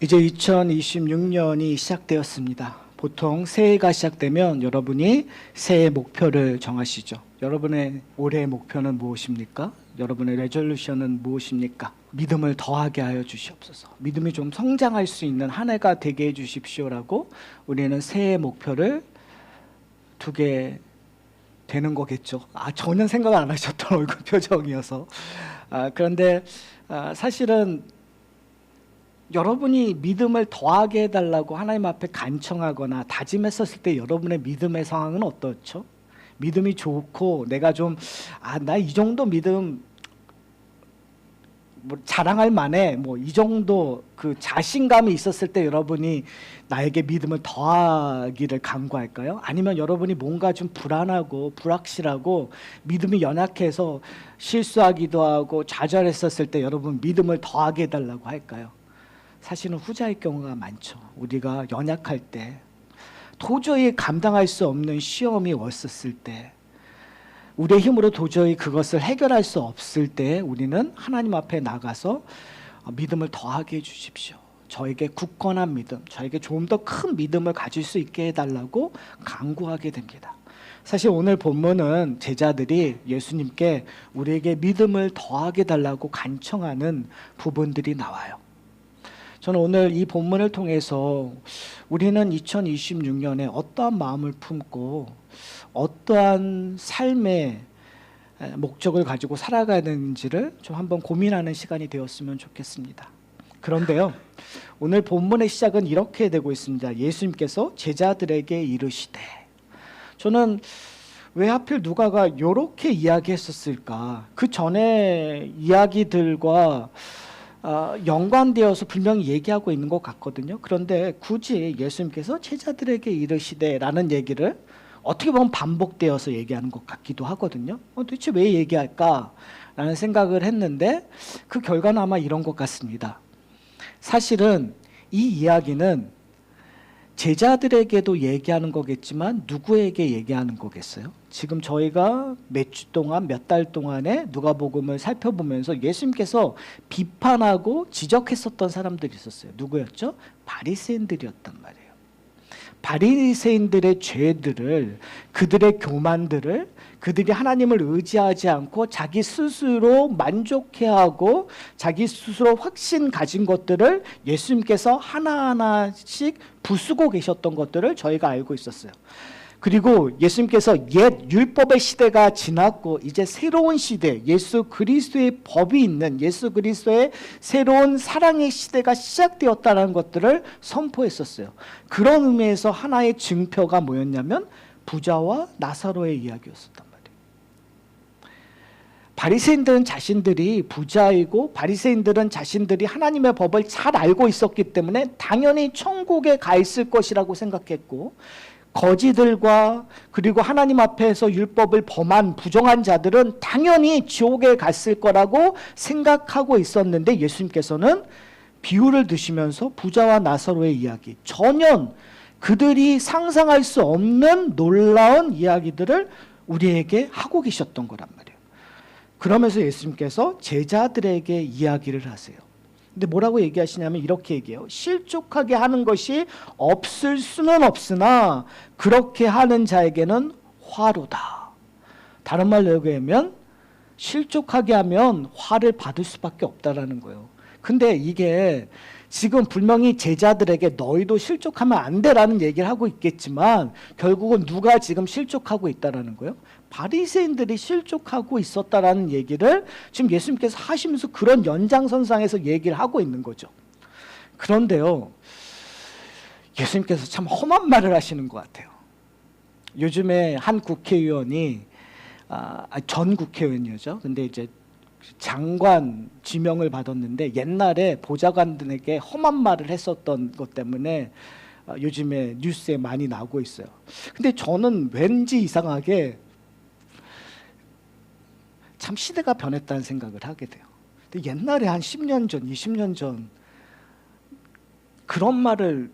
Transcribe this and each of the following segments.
이제 2026년이 시작되었습니다. 보통 새해가 시작되면 여러분이 새해 목표를 정하시죠. 여러분의 올해의 목표는 무엇입니까? 여러분의 레졸루션은 무엇입니까? 믿음을 더하게 하여 주시옵소서. 믿음이 좀 성장할 수 있는 한 해가 되게 해 주십시오라고 우리는 새해 목표를 두게 되는 거겠죠. 전혀 생각 안 하셨던 얼굴 표정이어서. 그런데 사실은 여러분이 믿음을 더하게 해달라고 하나님 앞에 간청하거나 다짐했었을 때 여러분의 믿음의 상황은 어떻죠? 믿음이 좋고 내가 좀 나 이 정도 믿음 자랑할 만해 이 정도 그 자신감이 있었을 때 여러분이 나에게 믿음을 더하기를 간구할까요? 아니면 여러분이 뭔가 좀 불안하고 불확실하고 믿음이 연약해서 실수하기도 하고 좌절했었을 때 여러분 믿음을 더하게 해달라고 할까요? 사실은 후자의 경우가 많죠. 우리가 연약할 때, 도저히 감당할 수 없는 시험이 왔었을 때, 우리의 힘으로 도저히 그것을 해결할 수 없을 때 우리는 하나님 앞에 나가서 믿음을 더하게 해주십시오. 저에게 굳건한 믿음, 저에게 좀 더 큰 믿음을 가질 수 있게 해달라고 간구하게 됩니다. 사실 오늘 본문은 제자들이 예수님께 우리에게 믿음을 더하게 달라고 간청하는 부분들이 나와요. 저는 오늘 이 본문을 통해서 우리는 2026년에 어떠한 마음을 품고 어떠한 삶의 목적을 가지고 살아가야 되는지를 좀 한번 고민하는 시간이 되었으면 좋겠습니다. 그런데요, 오늘 본문의 시작은 이렇게 되고 있습니다. 예수님께서 제자들에게 이르시되. 저는 왜 하필 누가가 이렇게 이야기했었을까? 그 전에 이야기들과 연관되어서 분명히 얘기하고 있는 것 같거든요. 그런데 굳이 예수님께서 제자들에게 이르시되 라는 얘기를 어떻게 보면 반복되어서 얘기하는 것 같기도 하거든요. 도대체 왜 얘기할까? 라는 생각을 했는데 그 결과는 아마 이런 것 같습니다. 사실은 이 이야기는 제자들에게도 얘기하는 거겠지만 누구에게 얘기하는 거겠어요? 지금 저희가 몇 주 동안, 몇 달 동안에 누가복음을 살펴보면서 예수님께서 비판하고 지적했었던 사람들이 있었어요. 누구였죠? 바리새인들이었단 말이에요. 바리새인들의 죄들을, 그들의 교만들을, 그들이 하나님을 의지하지 않고 자기 스스로 만족해하고 자기 스스로 확신 가진 것들을 예수님께서 하나하나씩 부수고 계셨던 것들을 저희가 알고 있었어요. 그리고 예수님께서 옛 율법의 시대가 지났고 이제 새로운 시대, 예수 그리스도의 법이 있는 예수 그리스도의 새로운 사랑의 시대가 시작되었다는 것들을 선포했었어요. 그런 의미에서 하나의 증표가 뭐였냐면 부자와 나사로의 이야기였었단 말이에요. 바리새인들은 자신들이 부자이고 바리새인들은 자신들이 하나님의 법을 잘 알고 있었기 때문에 당연히 천국에 가 있을 것이라고 생각했고, 거지들과 그리고 하나님 앞에서 율법을 범한 부정한 자들은 당연히 지옥에 갔을 거라고 생각하고 있었는데 예수님께서는 비유를 드시면서 부자와 나사로의 이야기, 전혀 그들이 상상할 수 없는 놀라운 이야기들을 우리에게 하고 계셨던 거란 말이에요. 그러면서 예수님께서 제자들에게 이야기를 하세요. 근데 뭐라고 얘기하시냐면 이렇게 얘기해요. 실족하게 하는 것이 없을 수는 없으나 그렇게 하는 자에게는 화로다. 다른 말로 얘기하면 실족하게 하면 화를 받을 수밖에 없다라는 거예요. 근데 이게 지금 분명히 제자들에게 너희도 실족하면 안 돼라는 얘기를 하고 있겠지만 결국은 누가 지금 실족하고 있다라는 거예요? 바리새인들이 실족하고 있었다라는 얘기를 지금 예수님께서 하시면서 그런 연장선상에서 얘기를 하고 있는 거죠. 그런데요, 예수님께서 참 험한 말을 하시는 것 같아요. 요즘에 한 국회의원이 전 국회의원이죠. 근데 이제 장관 지명을 받았는데 옛날에 보좌관들에게 험한 말을 했었던 것 때문에 요즘에 뉴스에 많이 나오고 있어요. 근데 저는 왠지 이상하게 참 시대가 변했다는 생각을 하게 돼요. 근데 옛날에 한 10년 전, 20년 전 그런 말을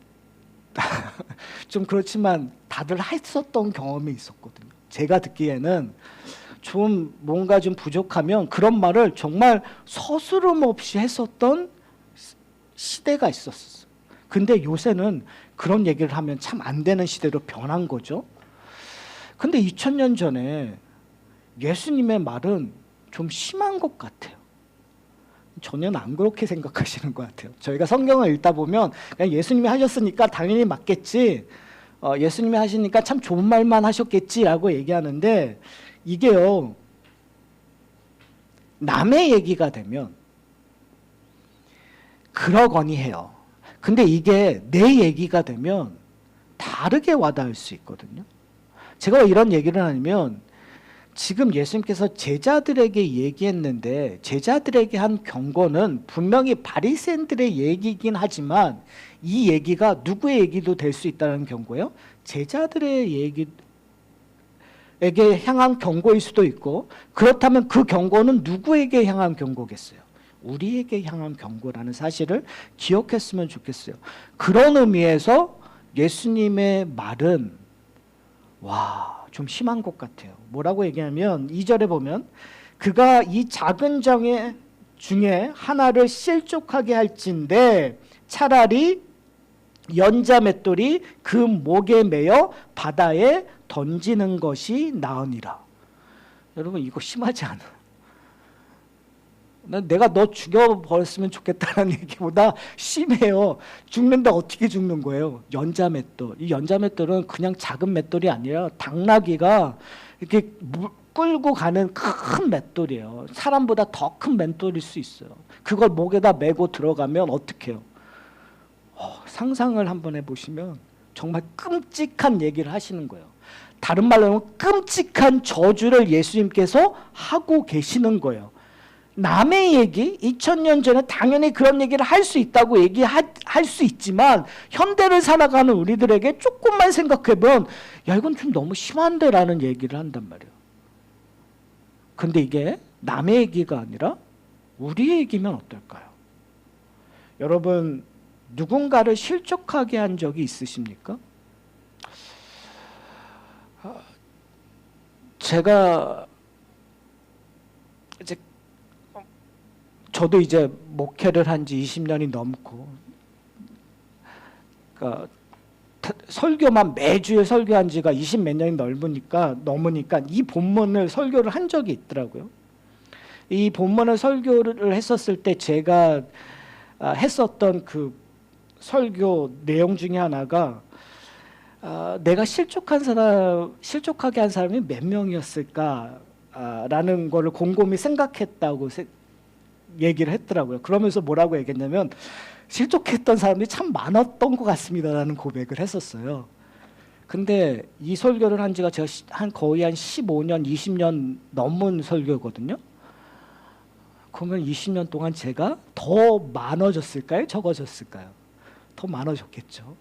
좀 그렇지만 다들 했었던 경험이 있었거든요. 제가 듣기에는 좀 뭔가 좀 부족하면 그런 말을 정말 서스럼 없이 했었던 시대가 있었어요. 근데 요새는 그런 얘기를 하면 참 안 되는 시대로 변한 거죠. 근데 2000년 전에 예수님의 말은 좀 심한 것 같아요. 전혀 안 그렇게 생각하시는 것 같아요. 저희가 성경을 읽다 보면 그냥 예수님이 하셨으니까 당연히 맞겠지, 예수님이 하시니까 참 좋은 말만 하셨겠지라고 얘기하는데, 이게요, 남의 얘기가 되면 그러거니 해요. 근데 이게 내 얘기가 되면 다르게 와닿을 수 있거든요. 제가 왜 이런 얘기를 하냐면, 지금 예수님께서 제자들에게 얘기했는데 제자들에게 한 경고는 분명히 바리새인들의 얘기이긴 하지만 이 얘기가 누구의 얘기도 될 수 있다는 경고예요. 제자들의 얘기에게 향한 경고일 수도 있고, 그렇다면 그 경고는 누구에게 향한 경고겠어요? 우리에게 향한 경고라는 사실을 기억했으면 좋겠어요. 그런 의미에서 예수님의 말은 좀 심한 것 같아요. 뭐라고 얘기하면 2절에 보면 그가 이 작은 정의 중에 하나를 실족하게 할진대 차라리 연자 맷돌이 그 목에 매어 바다에 던지는 것이 나으니라. 여러분, 이거 심하지 않아요? 내가 너 죽여버렸으면 좋겠다는 얘기보다 심해요. 죽는데 어떻게 죽는 거예요? 연자 맷돌. 이 연자 맷돌은 그냥 작은 맷돌이 아니라 당나귀가 이렇게 끌고 가는 큰 맷돌이에요. 사람보다 더 큰 맷돌일 수 있어요. 그걸 목에다 메고 들어가면 어떻게 해요? 상상을 한번 해보시면 정말 끔찍한 얘기를 하시는 거예요. 다른 말로 하면 끔찍한 저주를 예수님께서 하고 계시는 거예요. 남의 얘기, 2000년 전에 당연히 그런 얘기를 할 수 있다고 얘기할 수 있지만 현대를 살아가는 우리들에게 조금만 생각해보면 야, 이건 좀 너무 심한데 라는 얘기를 한단 말이에요. 근데 이게 남의 얘기가 아니라 우리의 얘기면 어떨까요? 여러분, 누군가를 실족하게 한 적이 있으십니까? 제가 저도 이제 목회를 한 지 20년이 넘고, 그러니까 설교만 매주에 설교한 지가 20 몇 년이 넘으니까 이 본문을 설교를 한 적이 있더라고요. 이 본문을 설교를 했었을 때 제가 했었던 그 설교 내용 중에 하나가 내가 실족하게 한 사람이 몇 명이었을까라는 거를 곰곰이 생각했다고 얘기를 했더라고요. 그러면서 뭐라고 얘기했냐면 실족했던 사람들이 참 많았던 것 같습니다라는 고백을 했었어요. 근데 이 설교를 한 지가 제가 거의 한 15년, 20년 넘은 설교거든요. 그러면 20년 동안 제가 더 많아졌을까요? 적어졌을까요? 더 많아졌겠죠.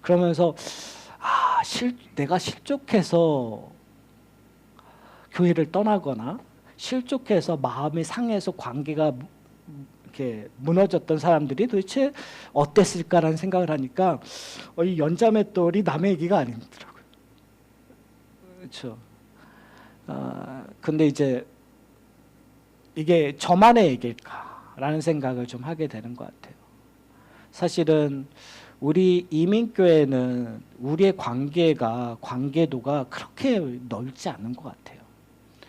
그러면서 내가 실족해서 교회를 떠나거나 실족해서 마음이 상해서 관계가 이렇게 무너졌던 사람들이 도대체 어땠을까라는 생각을 하니까 이 연자맷돌이 남의 얘기가 아니더라고요. 그렇죠. 근데 이제 이게 저만의 얘기일까라는 생각을 좀 하게 되는 것 같아요. 사실은 우리 이민교회는 우리의 관계도가 그렇게 넓지 않은 것 같아요.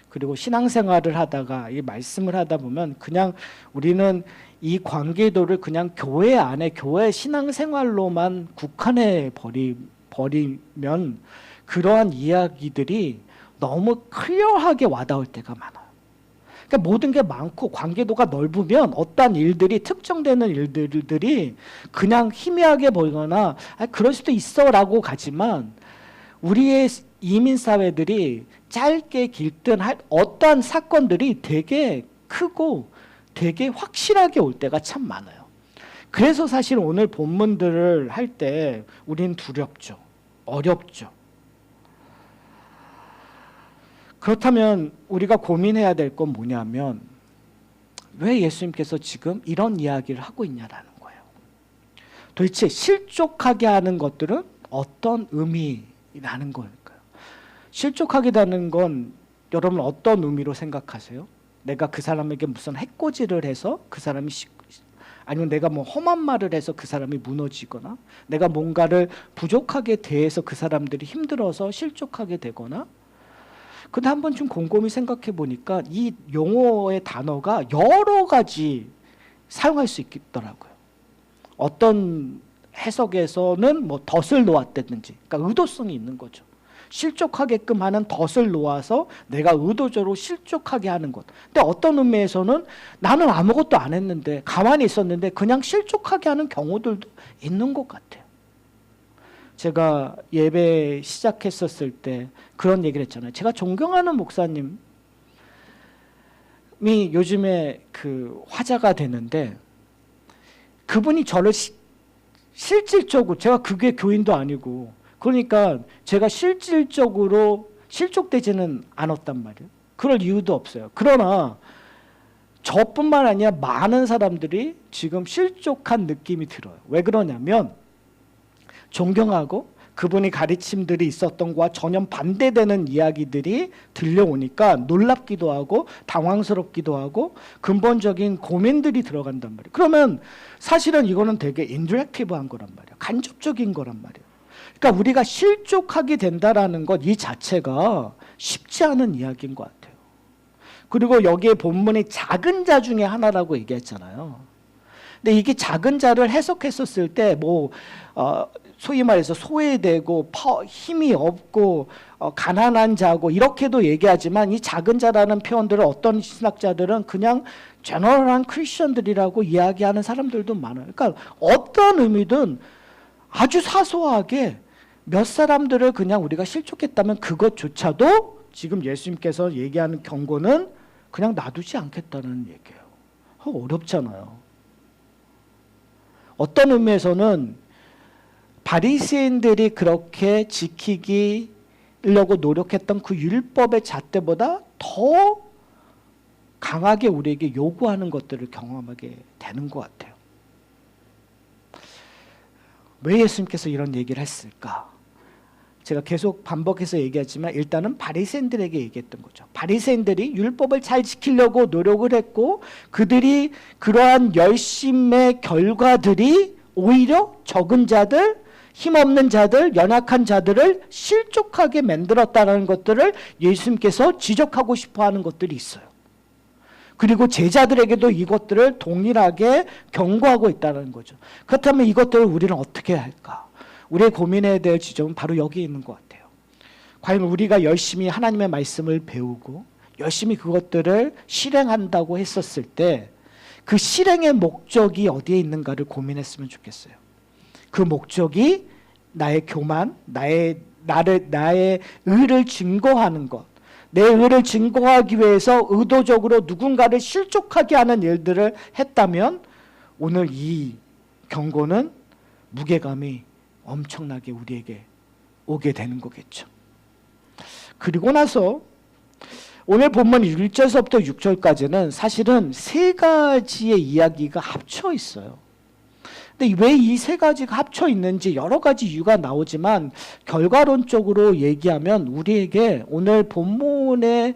그리고 신앙생활을 하다가 이 말씀을 하다 보면 그냥 우리는 이 관계도를 그냥 교회 안에 교회 신앙생활로만 국한해 버리면 그러한 이야기들이 너무 클리어하게 와닿을 때가 많아요. 그러니까 모든 게 많고 관계도가 넓으면 어떠한 일들이 특정되는 일들이 그냥 희미하게 보이거나 그럴 수도 있어라고 가지만 우리의 이민사회들이 짧게 길든 어떠한 사건들이 되게 크고 되게 확실하게 올 때가 참 많아요. 그래서 사실 오늘 본문들을 할 때 우린 두렵죠. 어렵죠. 그렇다면 우리가 고민해야 될 건 뭐냐면 왜 예수님께서 지금 이런 이야기를 하고 있냐라는 거예요. 도대체 실족하게 하는 것들은 어떤 의미라는 걸까요? 실족하게 되는 건 여러분 어떤 의미로 생각하세요? 내가 그 사람에게 무슨 해코지를 해서 그 사람이 아니면 내가 뭐 험한 말을 해서 그 사람이 무너지거나 내가 뭔가를 부족하게 대해서 그 사람들이 힘들어서 실족하게 되거나. 근데 한번 좀 곰곰이 생각해 보니까 이 용어의 단어가 여러 가지 사용할 수 있더라고요. 어떤 해석에서는 뭐 덫을 놓았다든지, 그러니까 의도성이 있는 거죠. 실족하게끔 하는 덫을 놓아서 내가 의도적으로 실족하게 하는 것. 근데 어떤 의미에서는 나는 아무것도 안 했는데 가만히 있었는데 그냥 실족하게 하는 경우들도 있는 것 같아요. 제가 예배 시작했었을 때 그런 얘기를 했잖아요. 제가 존경하는 목사님이 요즘에 그 화제가 되는데 그분이 저를 실질적으로, 제가 그게 교인도 아니고 그러니까 제가 실질적으로 실족되지는 않았단 말이에요. 그럴 이유도 없어요. 그러나 저뿐만 아니라 많은 사람들이 지금 실족한 느낌이 들어요. 왜 그러냐면 존경하고 그분이 가르침들이 있었던 것과 전혀 반대되는 이야기들이 들려오니까 놀랍기도 하고 당황스럽기도 하고 근본적인 고민들이 들어간단 말이에요. 그러면 사실은 이거는 되게 인터랙티브한 거란 말이에요. 간접적인 거란 말이에요. 그러니까 우리가 실족하게 된다라는 것 이 자체가 쉽지 않은 이야기인 것 같아요. 그리고 여기에 본문이 작은 자 중에 하나라고 얘기했잖아요. 근데 이게 작은 자를 해석했었을 때 뭐 소위 말해서 소외되고 힘이 없고 가난한 자고 이렇게도 얘기하지만 이 작은 자라는 표현들을 어떤 신학자들은 그냥 제너럴한 크리스천들이라고 이야기하는 사람들도 많아요. 그러니까 어떤 의미든 아주 사소하게 몇 사람들을 그냥 우리가 실족했다면 그것조차도 지금 예수님께서 얘기하는 경고는 그냥 놔두지 않겠다는 얘기예요. 어렵잖아요. 어떤 의미에서는 바리새인들이 그렇게 지키려고 노력했던 그 율법의 잣대보다 더 강하게 우리에게 요구하는 것들을 경험하게 되는 것 같아요. 왜 예수님께서 이런 얘기를 했을까? 제가 계속 반복해서 얘기하지만 일단은 바리새인들에게 얘기했던 거죠. 바리새인들이 율법을 잘 지키려고 노력을 했고 그들이 그러한 열심의 결과들이 오히려 적은 자들, 힘없는 자들, 연약한 자들을 실족하게 만들었다는 것들을 예수님께서 지적하고 싶어하는 것들이 있어요. 그리고 제자들에게도 이것들을 동일하게 경고하고 있다는 거죠. 그렇다면 이것들을 우리는 어떻게 해야 할까? 우리의 고민에 대한 지점은 바로 여기 있는 것 같아요. 과연 우리가 열심히 하나님의 말씀을 배우고 열심히 그것들을 실행한다고 했었을 때 그 실행의 목적이 어디에 있는가를 고민했으면 좋겠어요. 그 목적이 나의 교만, 나의 의를 증거하는 것, 내 의를 증거하기 위해서 의도적으로 누군가를 실족하게 하는 일들을 했다면 오늘 이 경고는 무게감이 엄청나게 우리에게 오게 되는 거겠죠. 그리고 나서 오늘 본문 1절서부터 6절까지는 사실은 세 가지의 이야기가 합쳐 있어요. 근데 왜 이 세 가지가 합쳐 있는지 여러 가지 이유가 나오지만 결과론적으로 얘기하면 우리에게 오늘 본문의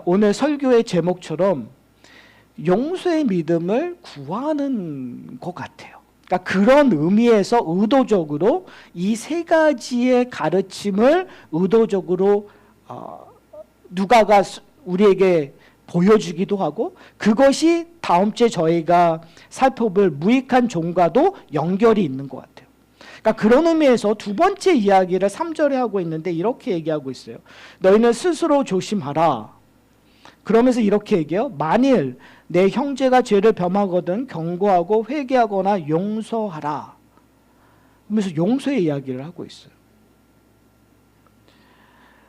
오늘 설교의 제목처럼 용서의 믿음을 구하는 것 같아요. 그러니까 그런 의미에서 의도적으로 이 세 가지의 가르침을 의도적으로 누가가 우리에게 보여주기도 하고 그것이 다음 주에 저희가 살펴볼 무익한 종과도 연결이 있는 것 같아요. 그러니까 그런 의미에서 두 번째 이야기를 3절에 하고 있는데 이렇게 얘기하고 있어요. 너희는 스스로 조심하라. 그러면서 이렇게 얘기해요. 만일 내 형제가 죄를 범하거든 경고하고 회개하거나 용서하라. 그러면서 용서의 이야기를 하고 있어요.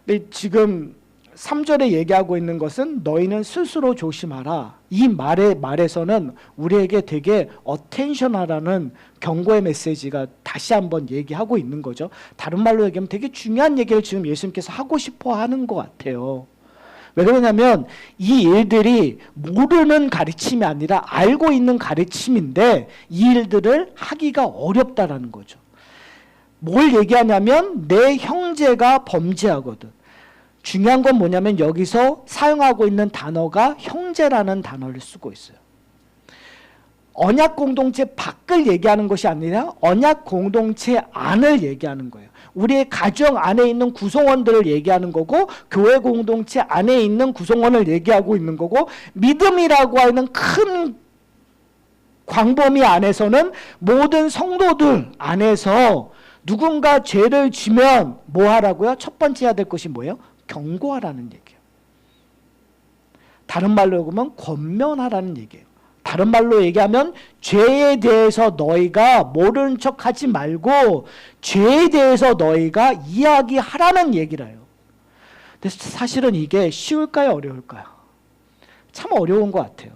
근데 지금 3절에 얘기하고 있는 것은 너희는 스스로 조심하라. 이 말에서는 우리에게 되게 어텐션하라는 경고의 메시지가 다시 한번 얘기하고 있는 거죠. 다른 말로 얘기하면 되게 중요한 얘기를 지금 예수님께서 하고 싶어 하는 것 같아요. 왜 그러냐면 이 일들이 모르는 가르침이 아니라 알고 있는 가르침인데 이 일들을 하기가 어렵다라는 거죠. 뭘 얘기하냐면 내 형제가 범죄하거든. 중요한 건 뭐냐면 여기서 사용하고 있는 단어가 형제라는 단어를 쓰고 있어요. 언약 공동체 밖을 얘기하는 것이 아니라 언약 공동체 안을 얘기하는 거예요. 우리의 가정 안에 있는 구성원들을 얘기하는 거고, 교회 공동체 안에 있는 구성원을 얘기하고 있는 거고, 믿음이라고 하는 큰 광범위 안에서는 모든 성도들 안에서 누군가 죄를 지면 뭐 하라고요? 첫 번째 해야 될 것이 뭐예요? 경고하라는 얘기예요. 다른 말로 하면 권면하라는 얘기예요. 다른 말로 얘기하면 죄에 대해서 너희가 모르는 척 하지 말고 죄에 대해서 너희가 이야기하라는 얘기라요. 근데 사실은 이게 쉬울까요? 어려울까요? 참 어려운 것 같아요.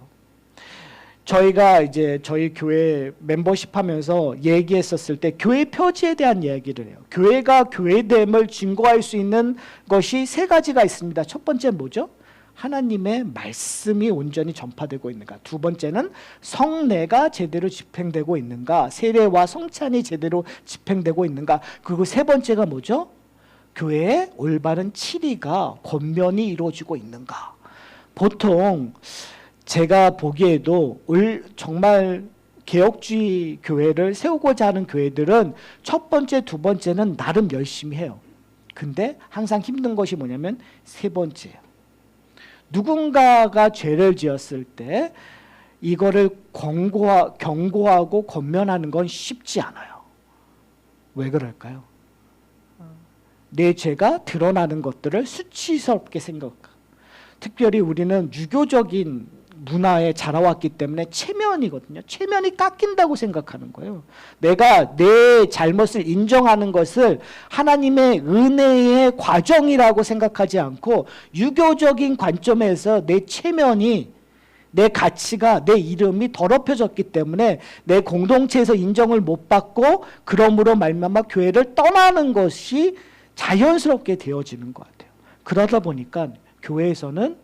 저희가 이제 저희 교회 멤버십 하면서 얘기했었을 때 교회 표지에 대한 이야기를 해요. 교회가 교회됨을 증거할 수 있는 것이 세 가지가 있습니다. 첫 번째는 뭐죠? 하나님의 말씀이 온전히 전파되고 있는가. 두 번째는 성례가 제대로 집행되고 있는가. 세례와 성찬이 제대로 집행되고 있는가. 그리고 세 번째가 뭐죠? 교회의 올바른 치리가 권면이 이루어지고 있는가. 보통 제가 보기에도 정말 개혁주의 교회를 세우고자 하는 교회들은 첫 번째, 두 번째는 나름 열심히 해요. 근데 항상 힘든 것이 뭐냐면 세 번째예요. 누군가가 죄를 지었을 때 이거를 경고하고 권면하는 건 쉽지 않아요. 왜 그럴까요? 내 죄가 드러나는 것들을 수치스럽게 생각하고, 특별히 우리는 유교적인 문화에 자라왔기 때문에 체면이거든요. 체면이 깎인다고 생각하는 거예요. 내가 내 잘못을 인정하는 것을 하나님의 은혜의 과정이라고 생각하지 않고 유교적인 관점에서 내 체면이, 내 가치가, 내 이름이 더럽혀졌기 때문에 내 공동체에서 인정을 못 받고 그러므로 말미암아 교회를 떠나는 것이 자연스럽게 되어지는 것 같아요. 그러다 보니까 교회에서는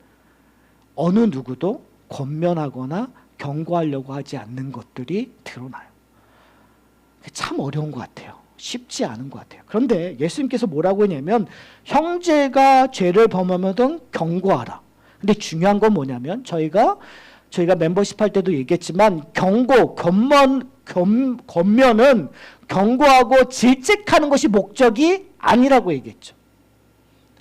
어느 누구도 권면하거나 경고하려고 하지 않는 것들이 드러나요. 참 어려운 것 같아요. 쉽지 않은 것 같아요. 그런데 예수님께서 뭐라고 했냐면 형제가 죄를 범하면 경고하라. 근데 중요한 건 뭐냐면 저희가 멤버십 할 때도 얘기했지만 권면은 경고하고 질책하는 것이 목적이 아니라고 얘기했죠.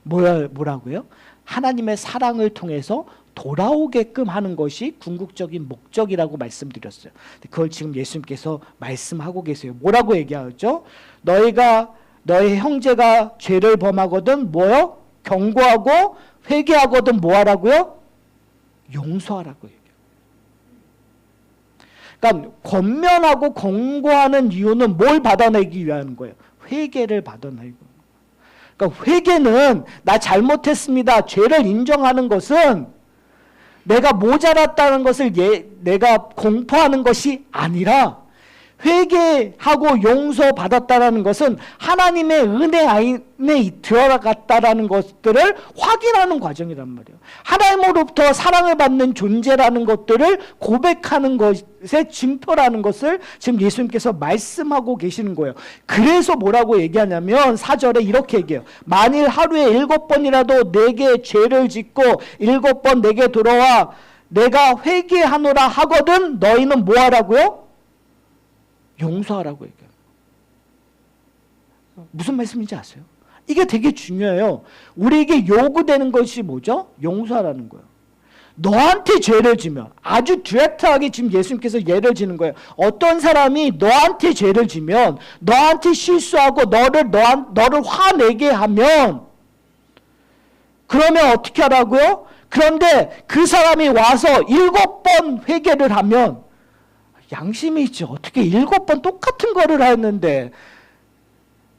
뭐라고요? 하나님의 사랑을 통해서 돌아오게끔 하는 것이 궁극적인 목적이라고 말씀드렸어요. 그걸 지금 예수님께서 말씀하고 계세요. 뭐라고 얘기하죠? 너의 형제가 죄를 범하거든 뭐요? 경고하고 회개하거든 뭐하라고요? 용서하라고 얘기해요. 그러니까 권면하고 권고하는 이유는 뭘 받아내기 위한 거예요? 회개를 받아내고. 그러니까 회개는 나 잘못했습니다. 죄를 인정하는 것은 내가 모자랐다는 것을 내가 공포하는 것이 아니라 회개하고 용서받았다는 것은 하나님의 은혜 안에 들어갔다는 것들을 확인하는 과정이란 말이에요. 하나님으로부터 사랑을 받는 존재라는 것들을 고백하는 것의 증표라는 것을 지금 예수님께서 말씀하고 계시는 거예요. 그래서 뭐라고 얘기하냐면 4절에 이렇게 얘기해요. 만일 하루에 7번이라도 내게 죄를 짓고 7번 내게 돌아와 내가 회개하노라 하거든 너희는 뭐 하라고요? 용서하라고 얘기해요. 무슨 말씀인지 아세요? 이게 되게 중요해요. 우리에게 요구되는 것이 뭐죠? 용서하라는 거예요. 너한테 죄를 지면 아주 디렉트하게 지금 예수님께서 예를 지는 거예요. 어떤 사람이 너한테 죄를 지면 너한테 실수하고 너를 화내게 하면 그러면 어떻게 하라고요? 그런데 그 사람이 와서 7번 회개를 하면 양심이 있지. 어떻게 7번 똑같은 거를 했는데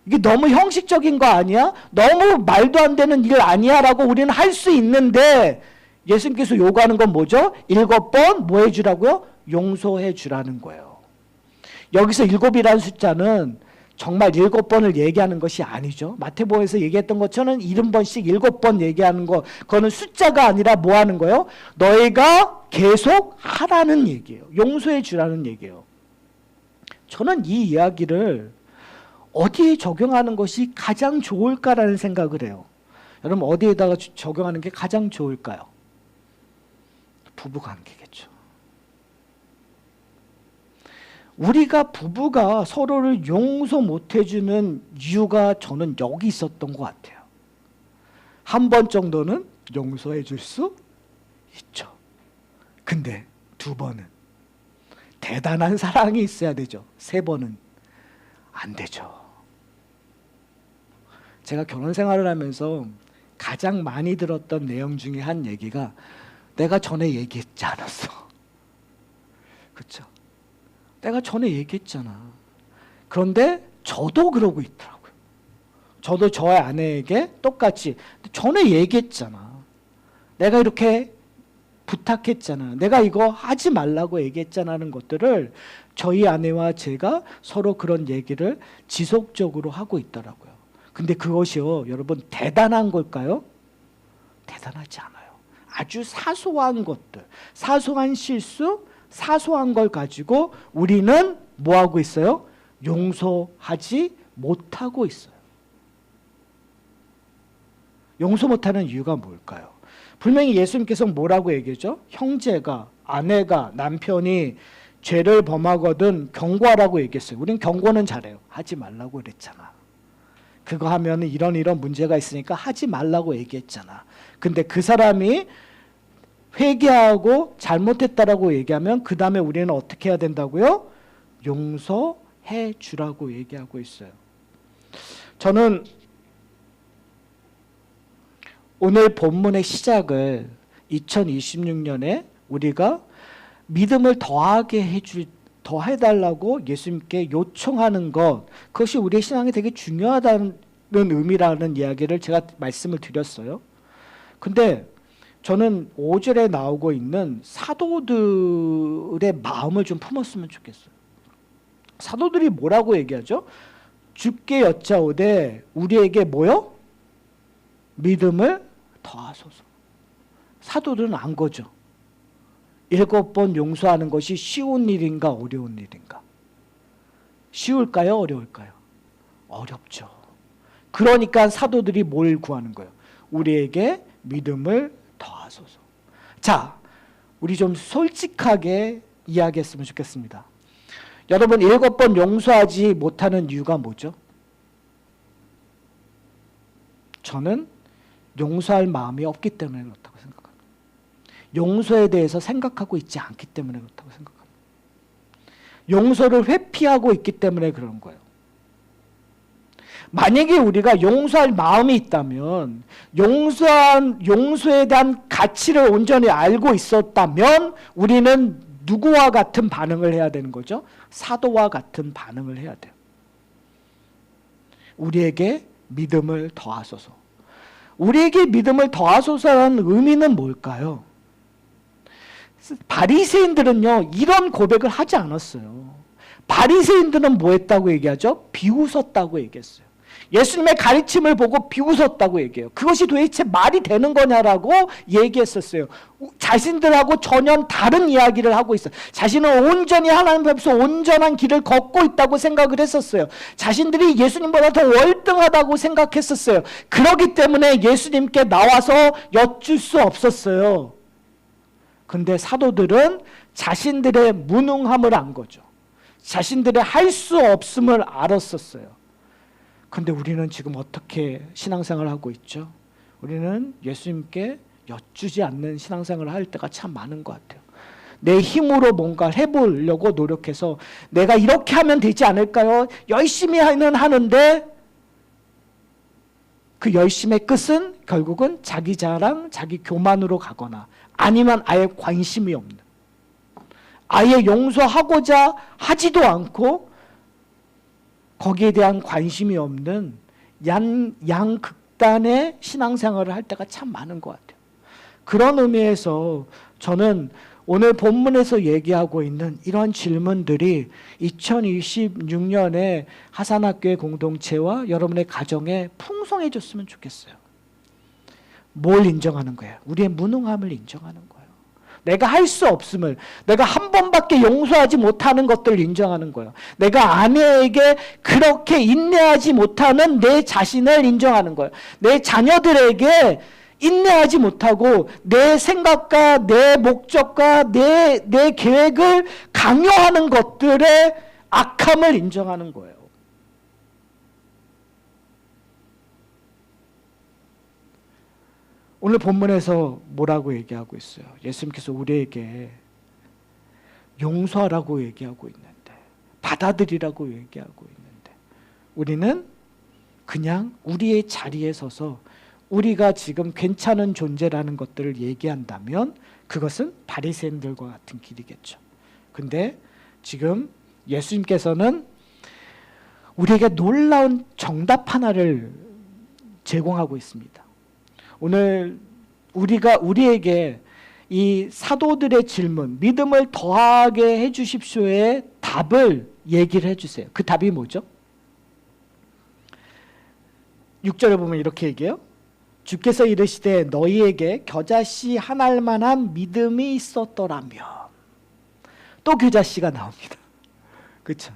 이게 너무 형식적인 거 아니야? 너무 말도 안 되는 일 아니야? 라고 우리는 할 수 있는데 예수님께서 요구하는 건 뭐죠? 7번 뭐 해주라고요? 용서해 주라는 거예요. 여기서 7이라는 숫자는 정말 7번을 얘기하는 것이 아니죠. 마태복음에서 얘기했던 것처럼 70번씩 7번 얘기하는 거, 그거는 숫자가 아니라 뭐 하는 거예요? 너희가 계속 하라는 얘기예요. 용서해 주라는 얘기예요. 저는 이 이야기를 어디에 적용하는 것이 가장 좋을까라는 생각을 해요. 여러분 어디에다가 적용하는 게 가장 좋을까요? 부부관계겠죠. 우리가 부부가 서로를 용서 못 해주는 이유가 저는 여기 있었던 것 같아요. 한 번 정도는 용서해 줄 수 있죠. 근데 두 번은 대단한 사랑이 있어야 되죠. 세 번은 안 되죠. 제가 결혼 생활을 하면서 가장 많이 들었던 내용 중에 한 얘기가 내가 전에 얘기했지 않았어. 그렇죠? 내가 전에 얘기했잖아. 그런데 저도 그러고 있더라고요. 저도 저의 아내에게 똑같이 전에 얘기했잖아. 내가 이렇게 부탁했잖아. 내가 이거 하지 말라고 얘기했잖아 하는 것들을 저희 아내와 제가 서로 그런 얘기를 지속적으로 하고 있더라고요. 근데 그것이요, 여러분 대단한 걸까요? 대단하지 않아요. 아주 사소한 것들, 사소한 실수, 사소한 걸 가지고 우리는 뭐하고 있어요? 용서하지 못하고 있어요. 용서 못하는 이유가 뭘까요? 분명히 예수님께서 뭐라고 얘기했죠? 형제가, 아내가, 남편이 죄를 범하거든 경고하라고 얘기했어요. 우린 경고는 잘해요. 하지 말라고 그랬잖아. 그거 하면 이런 문제가 있으니까 하지 말라고 얘기했잖아. 근데 그 사람이 회개하고 잘못했다라고 얘기하면 그 다음에 우리는 어떻게 해야 된다고요? 용서해 주라고 얘기하고 있어요. 저는 오늘 본문의 시작을 2026년에 우리가 믿음을 더 해달라고 예수님께 요청하는 것, 그것이 우리의 신앙에 되게 중요하다는 의미라는 이야기를 제가 말씀을 드렸어요. 근데 저는 5절에 나오고 있는 사도들의 마음을 좀 품었으면 좋겠어요. 사도들이 뭐라고 얘기하죠? 주께 여짜오되 우리에게 뭐요? 믿음을 더하소서. 사도들은 안 거죠. 7번 용서하는 것이 쉬운 일인가 어려운 일인가? 쉬울까요? 어려울까요? 어렵죠. 그러니까 사도들이 뭘 구하는 거예요? 우리에게 믿음을 더하소서. 자, 우리 좀 솔직하게 이야기했으면 좋겠습니다. 여러분 7번 용서하지 못하는 이유가 뭐죠? 저는 용서할 마음이 없기 때문에 그렇다고 생각합니다. 용서에 대해서 생각하고 있지 않기 때문에 그렇다고 생각합니다. 용서를 회피하고 있기 때문에 그런 거예요. 만약에 우리가 용서할 마음이 있다면, 용서에 대한 가치를 온전히 알고 있었다면 우리는 누구와 같은 반응을 해야 되는 거죠? 사도와 같은 반응을 해야 돼요. 우리에게 믿음을 더하소서. 우리에게 믿음을 더하소서라는 의미는 뭘까요? 바리새인들은요 이런 고백을 하지 않았어요. 바리새인들은 뭐 했다고 얘기하죠? 비웃었다고 얘기했어요. 예수님의 가르침을 보고 비웃었다고 얘기해요. 그것이 도대체 말이 되는 거냐라고 얘기했었어요. 자신들하고 전혀 다른 이야기를 하고 있어요. 자신은 온전히 하나님 앞에서 온전한 길을 걷고 있다고 생각을 했었어요. 자신들이 예수님보다 더 월등하다고 생각했었어요. 그렇기 때문에 예수님께 나와서 여쭐 수 없었어요. 근데 사도들은 자신들의 무능함을 안 거죠. 자신들의 할 수 없음을 알았었어요. 근데 우리는 지금 어떻게 신앙생활을 하고 있죠? 우리는 예수님께 여쭈지 않는 신앙생활을 할 때가 참 많은 것 같아요. 내 힘으로 뭔가를 해보려고 노력해서 내가 이렇게 하면 되지 않을까요? 열심히 하는데 그 열심의 끝은 결국은 자기 자랑, 자기 교만으로 가거나 아니면 아예 관심이 없는, 아예 용서하고자 하지도 않고 거기에 대한 관심이 없는 양극단의 신앙생활을 할 때가 참 많은 것 같아요. 그런 의미에서 저는 오늘 본문에서 얘기하고 있는 이런 질문들이 2026년에 하산학교의 공동체와 여러분의 가정에 풍성해졌으면 좋겠어요. 뭘 인정하는 거예요? 우리의 무능함을 인정하는 거예요. 내가 할 수 없음을, 내가 한 번밖에 용서하지 못하는 것들을 인정하는 거예요. 내가 아내에게 그렇게 인내하지 못하는 내 자신을 인정하는 거예요. 내 자녀들에게 인내하지 못하고 내 생각과 내 목적과 내 계획을 강요하는 것들에 악함을 인정하는 거예요. 오늘 본문에서 뭐라고 얘기하고 있어요? 예수님께서 우리에게 용서하라고 얘기하고 있는데, 받아들이라고 얘기하고 있는데, 우리는 그냥 우리의 자리에 서서 우리가 지금 괜찮은 존재라는 것들을 얘기한다면 그것은 바리새인들과 같은 길이겠죠. 근데 지금 예수님께서는 우리에게 놀라운 정답 하나를 제공하고 있습니다. 오늘 우리에게 이 사도들의 질문, 믿음을 더하게 해주십시오의 답을 얘기를 해주세요. 그 답이 뭐죠? 6절에 보면 이렇게 얘기해요. 주께서 이르시되 너희에게 겨자씨 한 알만한 믿음이 있었더라면. 또 겨자씨가 나옵니다. 그렇죠?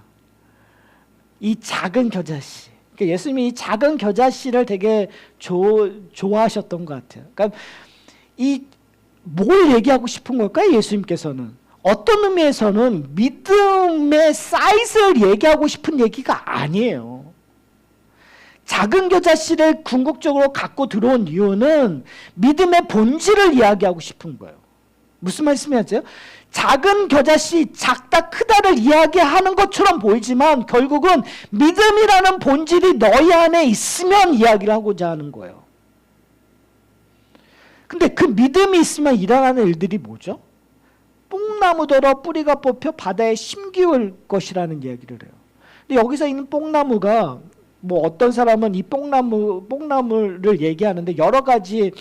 이 작은 겨자씨. 그러니까 예수님이 이 작은 겨자씨를 되게 좋아하셨던 것 같아요. 그러니까 뭘 얘기하고 싶은 걸까요? 예수님께서는 어떤 의미에서는 믿음의 사이즈를 얘기하고 싶은 얘기가 아니에요. 작은 겨자씨를 궁극적으로 갖고 들어온 이유는 믿음의 본질을 이야기하고 싶은 거예요. 무슨 말씀이었죠? 작은 겨자씨, 작다 크다를 이야기하는 것처럼 보이지만 결국은 믿음이라는 본질이 너희 안에 있으면 이야기를 하고자 하는 거예요. 근데 그 믿음이 있으면 일어나는 일들이 뭐죠? 뽕나무더러 뿌리가 뽑혀 바다에 심기울 것이라는 이야기를 해요. 근데 여기서 있는 뽕나무가 뭐 어떤 사람은 이 뽕나무를 얘기하는데 여러 가지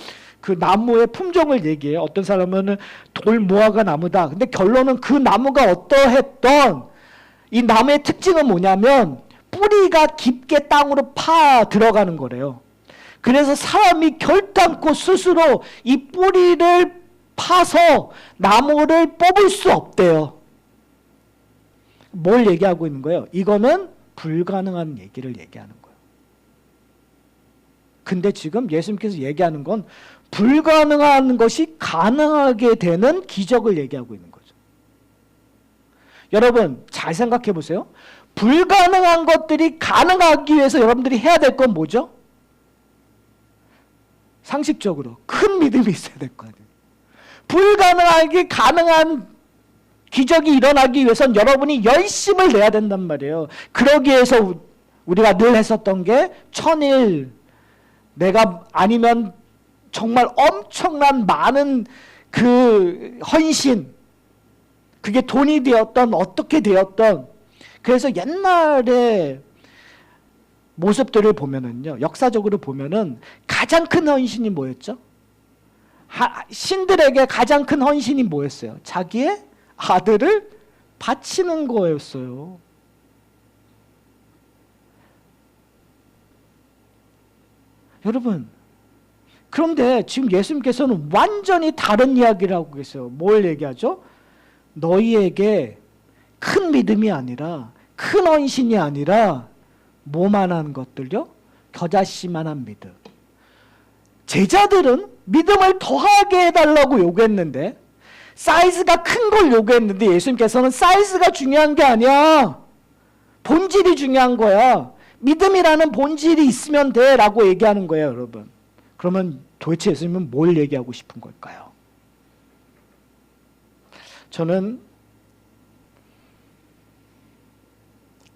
그 나무의 품종을 얘기해요. 어떤 사람은 돌무화과 나무다. 근데 결론은 그 나무가 어떠했던 이 나무의 특징은 뭐냐면 뿌리가 깊게 땅으로 파 들어가는 거래요. 그래서 사람이 결단코 스스로 이 뿌리를 파서 나무를 뽑을 수 없대요. 뭘 얘기하고 있는 거예요? 이거는 불가능한 얘기를 얘기하는 거예요. 근데 지금 예수님께서 얘기하는 건 불가능한 것이 가능하게 되는 기적을 얘기하고 있는 거죠. 여러분 잘 생각해 보세요. 불가능한 것들이 가능하기 위해서 여러분들이 해야 될 건 뭐죠? 상식적으로 큰 믿음이 있어야 될 거 아니에요. 불가능하게 가능한 기적이 일어나기 위해선 여러분이 열심을 내야 된단 말이에요. 그러기 위해서 우리가 늘 했었던 게 천일, 내가 아니면 정말 엄청난 많은 그 헌신, 그게 돈이 되었던 어떻게 되었던, 그래서 옛날에 모습들을 보면은요, 역사적으로 보면은 가장 큰 헌신이 뭐였죠? 신들에게 가장 큰 헌신이 뭐였어요? 자기의 아들을 바치는 거였어요. 여러분, 그런데 지금 예수님께서는 완전히 다른 이야기를 하고 계세요. 뭘 얘기하죠? 너희에게 큰 믿음이 아니라, 큰 헌신이 아니라 뭐만한 것들요? 겨자씨만한 믿음. 제자들은 믿음을 더하게 해달라고 요구했는데, 사이즈가 큰 걸 요구했는데 예수님께서는 사이즈가 중요한 게 아니야. 본질이 중요한 거야. 믿음이라는 본질이 있으면 돼 라고 얘기하는 거예요, 여러분. 그러면 도대체 예수님은 뭘 얘기하고 싶은 걸까요? 저는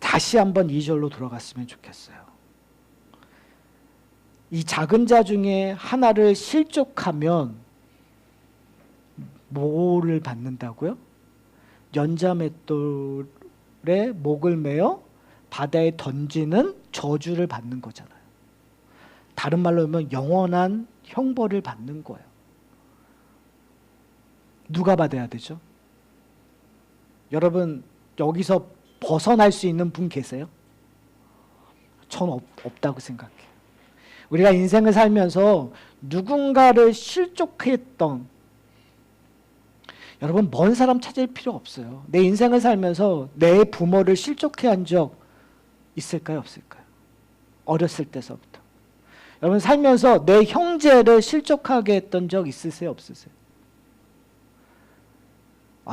다시 한번 2절로 돌아갔으면 좋겠어요. 이 작은 자 중에 하나를 실족하면 뭐를 받는다고요? 연자맷돌에 목을 매어 바다에 던지는 저주를 받는 거잖아요. 다른 말로 하면 영원한 형벌을 받는 거예요. 누가 받아야 되죠? 여러분 여기서 벗어날 수 있는 분 계세요? 전 없다고 생각해요. 우리가 인생을 살면서 누군가를 실족했던, 여러분 먼 사람 찾을 필요 없어요. 내 인생을 살면서 내 부모를 실족해 한 적 있을까요? 없을까요? 어렸을 때서부터. 여러분 살면서 내 형제를 실족하게 했던 적 있으세요? 없으세요?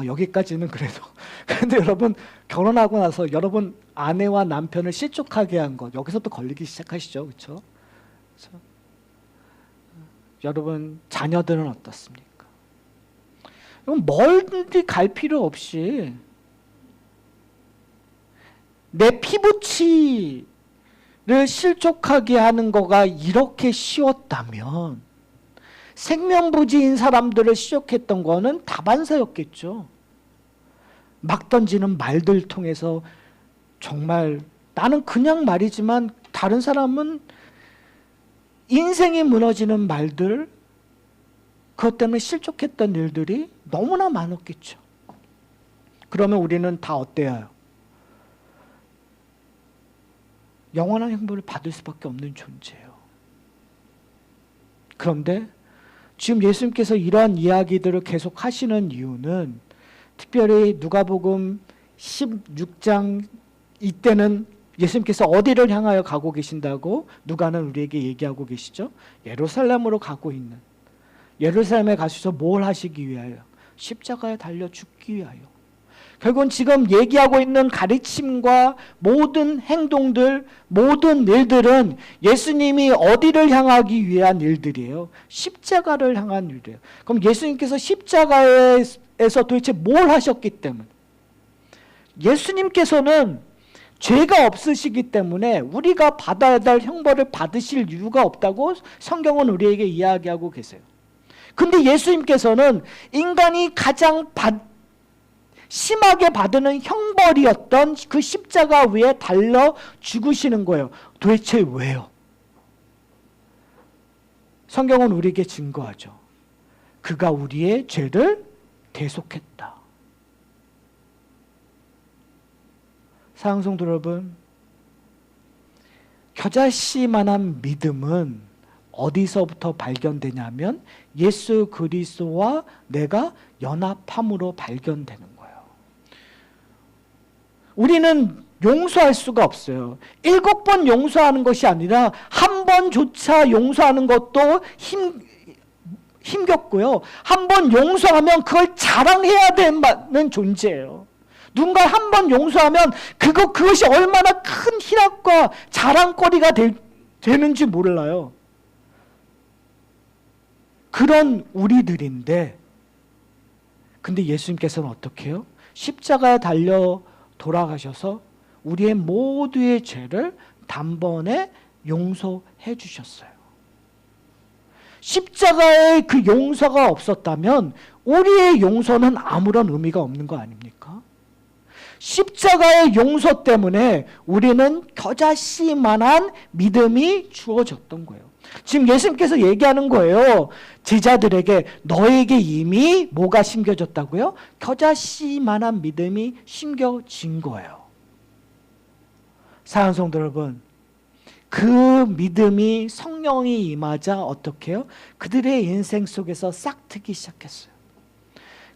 여기까지는 그래도 그런데 여러분 결혼하고 나서 여러분 아내와 남편을 실족하게 한 것 여기서 또 걸리기 시작하시죠, 그렇죠? 여러분 자녀들은 어떻습니까? 그럼 멀리 갈 필요 없이 내 피부치를 실족하게 하는 거가 이렇게 쉬웠다면 생면부지인 사람들을 실족했던 거는 다반사였겠죠. 막 던지는 말들 통해서 정말 나는 그냥 말이지만 다른 사람은 인생이 무너지는 말들, 그것 때문에 실족했던 일들이 너무나 많았겠죠. 그러면 우리는 다 어때요? 영원한 행복을 받을 수밖에 없는 존재예요. 그런데 지금 예수님께서 이러한 이야기들을 계속 하시는 이유는 특별히 누가복음 16장 이때는 예수님께서 어디를 향하여 가고 계신다고 누가는 우리에게 얘기하고 계시죠? 예루살렘으로 가고 있는, 예루살렘에 가셔서 뭘 하시기 위하여? 십자가에 달려 죽기 위하여. 결국은 지금 얘기하고 있는 가르침과 모든 행동들, 모든 일들은 예수님이 어디를 향하기 위한 일들이에요? 십자가를 향한 일이에요. 그럼 예수님께서 십자가에서 도대체 뭘 하셨기 때문에? 예수님께서는 죄가 없으시기 때문에 우리가 받아야 될 형벌을 받으실 이유가 없다고 성경은 우리에게 이야기하고 계세요. 근데 예수님께서는 인간이 가장 심하게 받는 형벌이었던 그 십자가 위에 달려 죽으시는 거예요. 도대체 왜요? 성경은 우리에게 증거하죠. 그가 우리의 죄를 대속했다. 사랑하는 성도 여러분, 겨자씨만한 믿음은 어디서부터 발견되냐면 예수 그리스도와 내가 연합함으로 발견되는 거예요. 우리는 용서할 수가 없어요. 7번 용서하는 것이 아니라 한 번조차 용서하는 것도 힘겹고요. 한 번 용서하면 그걸 자랑해야 되는 존재예요. 누군가 한 번 용서하면 그것이 얼마나 큰 희락과 자랑거리가 되는지 몰라요. 그런 우리들인데, 근데 예수님께서는 어떻게 해요? 십자가에 달려 돌아가셔서 우리의 모두의 죄를 단번에 용서해 주셨어요. 십자가에 그 용서가 없었다면 우리의 용서는 아무런 의미가 없는 거 아닙니까? 십자가의 용서 때문에 우리는 겨자씨만한 믿음이 주어졌던 거예요. 지금 예수님께서 얘기하는 거예요. 제자들에게 너에게 이미 뭐가 심겨졌다고요? 겨자씨만한 믿음이 심겨진 거예요. 사랑하는 성도 여러분, 그 믿음이 성령이 임하자 어떻게 해요? 그들의 인생 속에서 싹트기 시작했어요.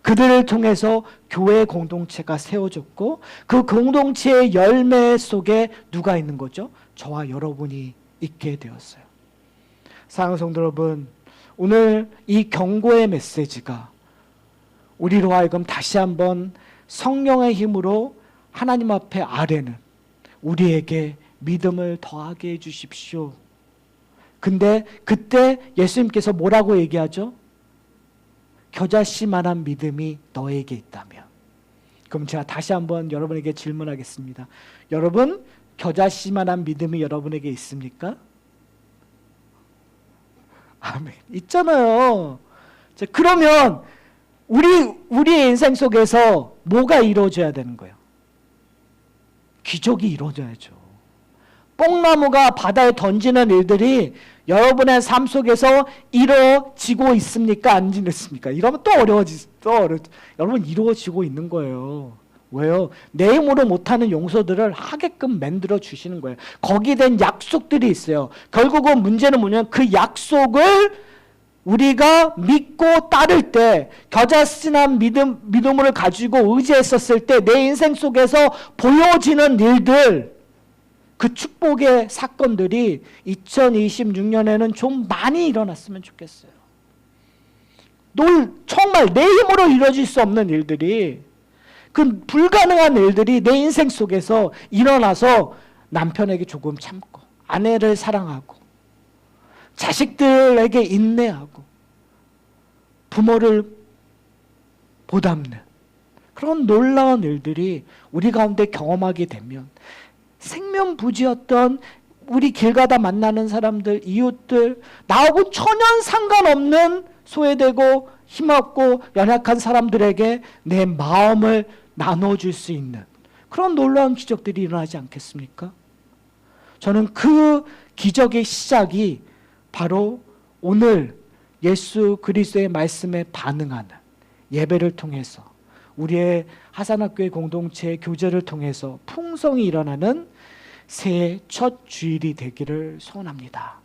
그들을 통해서 교회 공동체가 세워졌고 그 공동체의 열매 속에 누가 있는 거죠? 저와 여러분이 있게 되었어요. 사랑하는 성도 여러분, 오늘 이 경고의 메시지가 우리로 하여금 다시 한번 성령의 힘으로 하나님 앞에 아뢰는 우리에게 믿음을 더하게 해주십시오. 근데 그때 예수님께서 뭐라고 얘기하죠? 겨자씨만한 믿음이 너에게 있다면. 그럼 제가 다시 한번 여러분에게 질문하겠습니다. 여러분, 겨자씨만한 믿음이 여러분에게 있습니까? 아멘. 있잖아요. 자, 그러면 우리의 인생 속에서 뭐가 이루어져야 되는 거예요? 기적이 이루어져야죠. 뽕나무가 바다에 던지는 일들이 여러분의 삶 속에서 이루어지고 있습니까? 안 이루어집니까? 이러면 또 여러분 이루어지고 있는 거예요. 왜요? 내 힘으로 못하는 용서들을 하게끔 만들어 주시는 거예요. 거기에 대한 약속들이 있어요. 결국은 문제는 뭐냐면 그 약속을 우리가 믿고 따를 때, 겨자씨한 믿음을 가지고 의지했었을 때 내 인생 속에서 보여지는 일들, 그 축복의 사건들이 2026년에는 좀 많이 일어났으면 좋겠어요. 정말 내 힘으로 이루어질 수 없는 일들이, 그 불가능한 일들이 내 인생 속에서 일어나서 남편에게 조금 참고, 아내를 사랑하고, 자식들에게 인내하고, 부모를 보답는 그런 놀라운 일들이 우리 가운데 경험하게 되면 생면부지였던 우리 길 가다 만나는 사람들, 이웃들, 나하고 전혀 상관없는 소외되고 힘없고 연약한 사람들에게 내 마음을 나눠줄 수 있는 그런 놀라운 기적들이 일어나지 않겠습니까? 저는 그 기적의 시작이 바로 오늘 예수 그리스도의 말씀에 반응하는 예배를 통해서, 우리의 하산학교의 공동체 교제를 통해서 풍성히 일어나는 새해 첫 주일이 되기를 소원합니다.